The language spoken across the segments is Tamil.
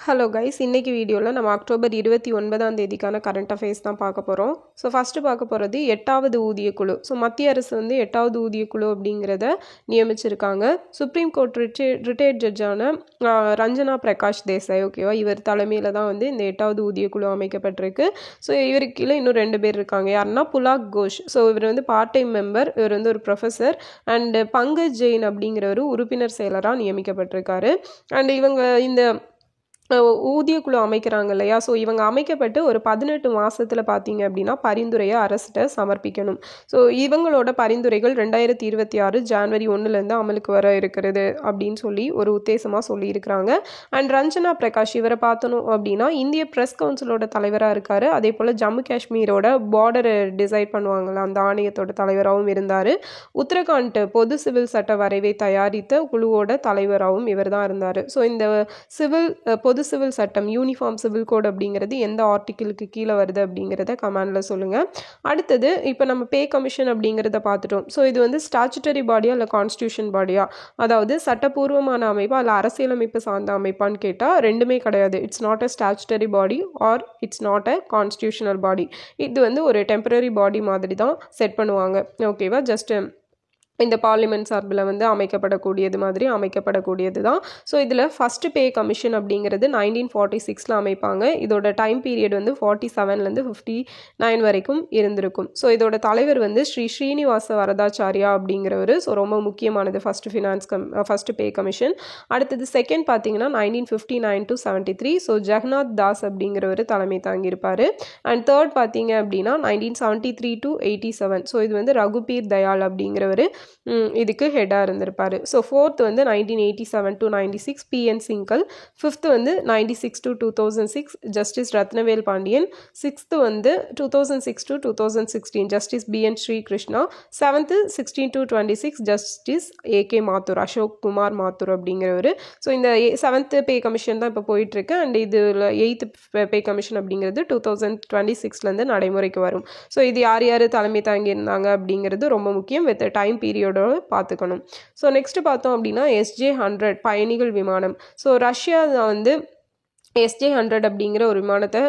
ஹலோ கைஸ், இன்றைக்கி வீடியோவில் நம்ம அக்டோபர் 29ஆம் தேதிக்கான கரண்ட் அஃபேர்ஸ் தான் பார்க்க போகிறோம். ஸோ ஃபஸ்ட்டு பார்க்க போகிறது 8வது ஊதியக்குழு. ஸோ மத்திய அரசு 8வது ஊதியக்குழு அப்படிங்கிறத நியமிச்சிருக்காங்க. சுப்ரீம் கோர்ட் ரிட்டையர்ட் ஜட்ஜான ரஞ்சனா பிரகாஷ் தேசாய், ஓகேவா, இவர் தலைமையில் தான் இந்த 8வது ஊதியக்குழு அமைக்கப்பட்டிருக்கு. ஸோ இவருக்கு கீழே இன்னும் 2 பேர் இருக்காங்க. யாருன்னா புலாக் கோஷ். ஸோ இவர் பார்ட் டைம் மெம்பர், இவர் ஒரு ப்ரொஃபஸர். அண்டு பங்கஜ் ஜெயின் அப்படிங்கிறவர் உறுப்பினர் செயலராக நியமிக்கப்பட்டிருக்காரு. அண்ட் இவங்க இந்த ஊதியக்குழு அமைக்கிறாங்க இல்லையா, ஸோ இவங்க அமைக்கப்பட்டு ஒரு 18 மாதத்தில் பார்த்தீங்க அப்படின்னா பரிந்துரையை அரசிட்ட சமர்ப்பிக்கணும். ஸோ இவங்களோட பரிந்துரைகள் 2026 ஜனவரி 1 அமலுக்கு வர இருக்கிறது அப்படின்னு சொல்லி ஒரு உத்தேசமாக சொல்லியிருக்கிறாங்க. அண்ட் ரஞ்சனா பிரகாஷ், இவரை பார்த்தணும் அப்படின்னா இந்திய ப்ரெஸ் கவுன்சிலோட தலைவராக இருக்கார். அதே போல் ஜம்மு காஷ்மீரோட பார்டரை டிசைட் பண்ணுவாங்கள்ல, அந்த ஆணையத்தோட தலைவராகவும் இருந்தார். உத்தரகாண்ட் பொது சிவில் சட்ட வரைவை தயாரித்த குழுவோட தலைவராகவும் இவர் தான் இருந்தார். ஸோ இந்த பொது சிவில் சட்டம், யூனிஃபார்ம் சிவில் கோட் அப்படிங்கிறது எந்த ஆர்டிக்கிளுக்கு கீழே வருது அப்படிங்கிறத கமெண்டில் சொல்லுங்கள். அடுத்தது இப்போ நம்ம பே கமிஷன் அப்படிங்கிறத பார்த்துட்டோம். ஸோ இது ஸ்டாச்சுட்டரி பாடியா இல்லை கான்ஸ்டியூஷன் பாடியா, அதாவது சட்டப்பூர்வமான அமைப்பா இல்லை அரசியலமைப்பு சார்ந்த அமைப்பான்னு கேட்டால் ரெண்டுமே கிடையாது. It's not a statutory body or it's not a constitutional body. இது ஒரு டெம்பரரி பாடி மாதிரி தான் செட் பண்ணுவாங்க, ஓகேவா. ஜஸ்ட் இந்த பார்லிமெண்ட் சார்பில் அமைக்கப்படக்கூடியது தான். ஸோ இதில் ஃபஸ்ட்டு பே கமிஷன் அப்படிங்கிறது 1946 அமைப்பாங்க. இதோட டைம் பீரியட் 47லேருந்து 59 வரைக்கும் இருந்திருக்கும். ஸோ இதோட தலைவர் ஸ்ரீ ஸ்ரீனிவாச வரதாச்சாரியா அப்படிங்கிறவர். ஸோ ரொம்ப முக்கியமானது ஃபஸ்ட்டு பே கமிஷன். அடுத்தது செகண்ட் பார்த்தீங்கன்னா 1959 to 73. ஸோ ஜெகநாத் தாஸ் அப்படிங்கிறவர் தலைமை தாங்கியிருப்பார். அண்ட் தேர்ட் பார்த்தீங்க அப்படின்னா 1973 to 87. ஸோ இது ரகுபீர் தயாள் அப்படிங்கிறவர் இதுக்கு ஹெட்டாக இருந்திருப்பார். So fourth 1987 to 96 PN Singhal. Fifth 96 to 2006 justice Ratnavel Pandian. Sixth 2006 to 2016 justice BN Srikrishna. Seventh 16 to 26 justice AK Mathur, Ashok Kumar Mathur அப்படிங்கிறவர். ஸோ இந்த செவன்த்து பே கமிஷன் தான் இப்போ போயிட்டுருக்கு. அண்ட் இதில் எயித்து பே கமிஷன் அப்படிங்கிறது 2026 நடைமுறைக்கு வரும். ஸோ இது யார் யார் தலைமை தாங்கியிருந்தாங்க அப்படிங்கிறது ரொம்ப முக்கியம். வித் டைம் பீரியடோடு பார்த்துக்கணும். ஸோ நெக்ஸ்ட் பார்த்தோம் அப்படின்னா SJ-100 பயணிகள் விமானம். ஸோ ரஷ்யா SJ-100 அப்படிங்கிற ஒரு விமானத்தை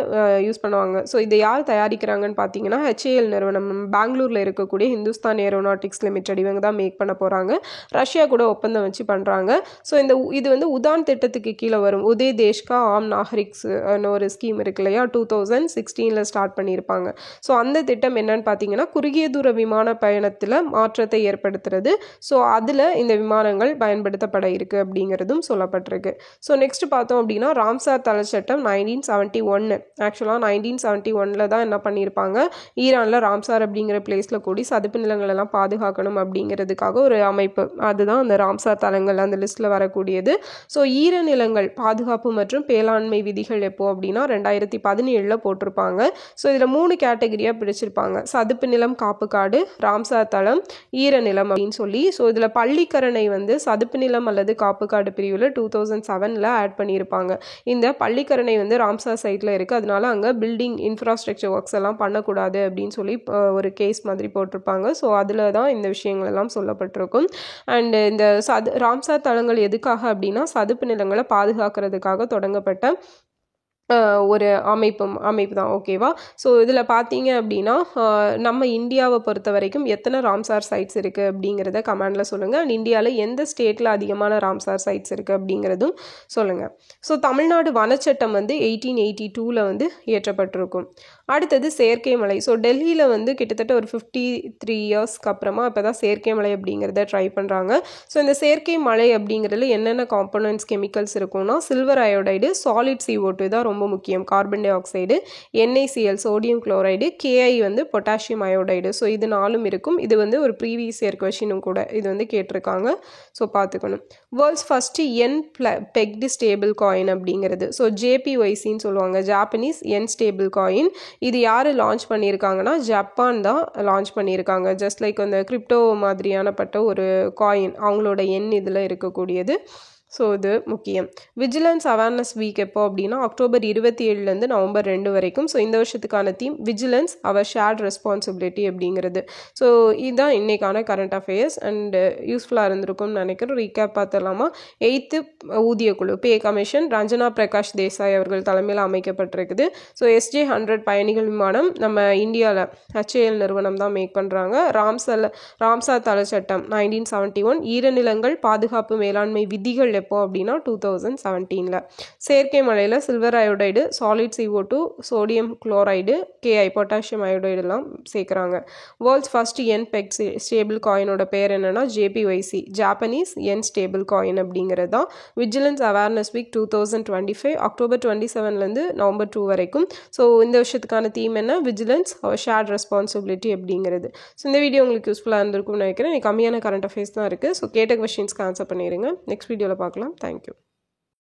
யூஸ் பண்ணுவாங்க. ஸோ இதை யார் தயாரிக்கிறாங்கன்னு பார்த்தீங்கன்னா HAL நிறுவனம், பெங்களூரில் இருக்கக்கூடிய ஹிந்துஸ்தான் ஏரோநாட்டிக்ஸ் லிமிடெட், இவங்க தான் மேக் பண்ண போகிறாங்க. ரஷ்யா கூட ஒப்பந்தம் வச்சு பண்ணுறாங்க. ஸோ இது உதான் திட்டத்துக்கு கீழே வரும். உதய் தேஷ்கா ஆம் நாகரிக்ஸ் ஒரு ஸ்கீம் இருக்கு இல்லையா, 2016 ஸ்டார்ட் பண்ணியிருப்பாங்க. ஸோ அந்த திட்டம் என்னன்னு பார்த்தீங்கன்னா குறுகிய தூர விமான பயணத்தில் மாற்றத்தை ஏற்படுத்துறது. ஸோ அதில் இந்த விமானங்கள் பயன்படுத்தப்பட இருக்கு அப்படிங்கிறதும் சொல்லப்பட்டிருக்கு. ஸோ நெக்ஸ்ட் பார்த்தோம் அப்படின்னா ராம்சார் தள சட்டம் 1971. ஆக்சுவலாக 1971 தான் என்ன பண்ணியிருப்பாங்க, ஈரானில் ராம்சார் அப்படிங்கிற பிளேஸில் கூடி சதுப்பு நிலங்கள் எல்லாம் பாதுகாக்கணும் அப்படிங்கிறதுக்காக ஒரு அமைப்பு. அதுதான் அந்த ராம்சார் தலங்கள் அந்த லிஸ்ட்டில் வரக்கூடியது. ஸோ ஈரநிலங்கள் பாதுகாப்பு மற்றும் பேலாண்மை விதிகள் எப்போ அப்படின்னா 2017 போட்டிருப்பாங்க. ஸோ இதில் 3 கேட்டகரியாக பிரிச்சிருப்பாங்க: சதுப்பு நிலம், காப்பு காடு, ராம்சார் தளம், ஈரநிலம் அப்படின்னு சொல்லி. ஸோ இதில் பள்ளிக்கரணை சதுப்பு நிலம் அல்லது காப்பு காடு பிரிவில் 2007 ஆட் பண்ணியிருப்பாங்க. இந்த பள்ளிக்கரணை ராம்சார் சைட்டில் இருக்குது. அதனால அங்கே பில்டிங் இன்ஃப்ராஸ்ட்ரக்சர் ஒர்க்ஸ் எல்லாம் பண்ணக்கூடாது அப்படின்னு சொல்லி ஒரு கேஸ் மாதிரி போட்டிருப்பாங்க. ஸோ அதில் தான் இந்த விஷயங்கள் எல்லாம் சொல்லப்பட்டிருக்கும். அண்ட் இந்த ராம்சார் தளங்கள் எதுக்காக அப்படின்னா சதுப்பு நிலங்களை பாதுகாக்கிறதுக்காக தொடங்கப்பட்ட ஒரு அமைப்பு தான், ஓகேவா. ஸோ இதில் பார்த்தீங்க அப்படின்னா நம்ம இந்தியாவை பொறுத்த வரைக்கும் எத்தனை ராம்சார் சைட்ஸ் இருக்குது அப்படிங்கிறத கமெண்டில் சொல்லுங்கள். அண்ட் இந்தியாவில் எந்த ஸ்டேட்டில் அதிகமான ராம்சார் சைட்ஸ் இருக்குது அப்படிங்கிறதும் சொல்லுங்கள். ஸோ தமிழ்நாடு வனச்சட்டம் 1882 இயற்றப்பட்டிருக்கும். அடுத்தது செயற்கை மலை. ஸோ டெல்லியில் கிட்டத்தட்ட ஒரு 53 இயர்ஸ்க்கு அப்புறமா இப்போ தான் செயற்கை மலை அப்படிங்கிறத ட்ரை பண்ணுறாங்க. ஸோ இந்த செயற்கை மலை அப்படிங்கிறதுல என்னென்ன காம்பனன்ட்ஸ் கெமிக்கல்ஸ் இருக்கும்னா சில்வர் அயோடைடு, சாலிட் CO2 தான் ரொம்ப முக்கியம், carbon di oxide, NaCl sodium chloride, KI potassium iodide. So இது 4 இருக்கும். இது ஒரு ப்ரீவியஸ் இயர் கொஷினும் கூட இது கேட்டிருக்காங்க. ஸோ பார்த்துக்கணும். World's first pecked stable coin அப்படிங்கிறது ஸோ JPYCன்னு சொல்லுவாங்க, ஜாப்பனீஸ் என் ஸ்டேபிள் காயின். இது யார் லான்ச் பண்ணியிருக்காங்கன்னா ஜப்பான் தான் லான்ச் பண்ணியிருக்காங்க. ஜஸ்ட் லைக் அந்த கிரிப்டோ மாதிரியானப்பட்ட ஒரு காயின், அவங்களோட எண் இதில் இருக்கக்கூடியது. ஸோ இது முக்கியம். விஜிலன்ஸ் அவேர்னஸ் வீக் எப்போ அப்படின்னா அக்டோபர் 27 நவம்பர் 2 வரைக்கும். ஸோ இந்த வருஷத்துக்கான theme vigilance our shared responsibility அப்படிங்கிறது. ஸோ இதுதான் இன்றைக்கான கரண்ட் அஃபேர்ஸ் அண்ட் யூஸ்ஃபுல்லாக இருந்திருக்கும்னு நினைக்கிறேன். ரீகேப் பார்த்துடலாமா? 8th ஊதியக்குழு பே கமிஷன் ரஞ்சனா பிரகாஷ் தேசாய் அவர்கள் தலைமையில் அமைக்கப்பட்டிருக்குது. ஸோ SJ-100 பயணிகள் விமானம் நம்ம இந்தியாவில் HAL நிறுவனம் தான் மேக் பண்ணுறாங்க. ராம்சார் தள சட்டம் 1971. ஈரநிலங்கள் பாதுகாப்பு மேலாண்மை விதிகள் எப்போ அப்படின்னா 2017. செயற்கை மலையில் silver iodide, solid CO2, sodium chloride, KI potassium அயோடைடுலாம் சேர்க்குறாங்க. World's first yen peg stable காயினோட பேர் என்னென்னா JPYC, Japanese yen stable coin அப்படிங்கிறது தான். Vigilance awareness week 2025 October 27 November 2 வரைக்கும். ஸோ இந்த வருஷத்துக்கான தீம் என்ன? விஜிலன்ஸ் அவர் ஷேர்ட் ரெஸ்பான்சிபிலிட்டி அப்படிங்கிறது. ஸோ இந்த வீடியோ உங்களுக்கு யூஸ்ஃபுல்லாக இருந்திருக்கும்னு நினைக்கிறேன். கம்மியான கரண்ட் அஃபேர்ஸ் தான் இருக்குது. ஸோ கேட்ட கொஸ்டின்ஸ்க்கு ஆன்சர் பண்ணிடுங்க. நெக்ஸ்ட் வீடியோவில் பார்க்கலாம். தேங்க்யூ.